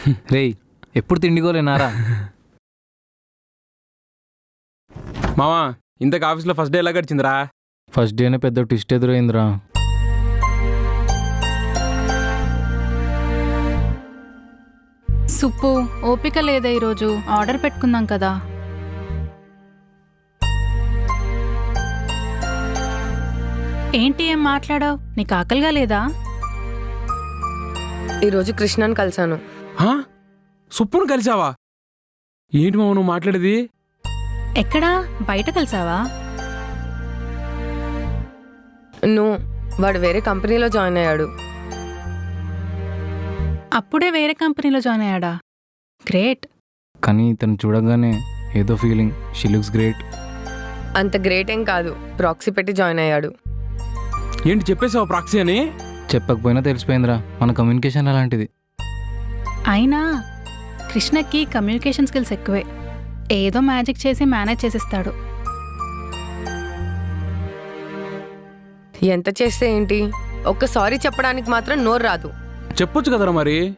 రేయ్ ఎప్పుడు తిండిగోలేనారా? మావా ఇంతకు ఆఫీస్లో ఫస్ట్ డే ఎలా గడిచిందిరా? ఫస్ట్ డేనే పెద్ద ట్విస్ట్ ఎదురైందిరా. సుప్పు ఓపిక లేదా ఈరోజు? ఆర్డర్ పెట్టుకుందాం కదా. ఏంటి ఏం మాట్లాడావు? నీకు ఆకలిగా లేదా? ఈరోజు కృష్ణని కలిశాను. హా? సుప్పును కలిసావా? ఏంటి మావ నువ్వు మాట్లాడేది? ఎక్కడా? బయట కలిసావా? వాడు వేరే కంపెనీలో జాయిన్ అయ్యాడు. అప్పుడే వేరే కంపెనీలో జాయిన్ అయ్యాడా? గ్రేట్. కానీ తను చూడగానే ఏదో ఫీలింగ్. She looks great. అంత గ్రేట్ ఏం కాదు, ప్రాక్సీ పెట్టి జాయిన్ అయ్యాడు. ఏంటి చెప్పేసావు ప్రాక్సీ అని? చెప్పకపోయినా తెలిసిపోయిందిరా, మన కమ్యూనికేషన్ అలాంటిది. అయినా కృష్ణకి కమ్యూనికేషన్ స్కిల్స్ ఎక్కువే. ఏదో మ్యాజిక్ చేసి మేనేజ్ చేసేస్తాడు. ఎంత చేస్తే ఏంటి, ఒక్కసారి చెప్పడానికి మాత్రం నోరు రాదు. చెప్పొచ్చు కదరా మరి.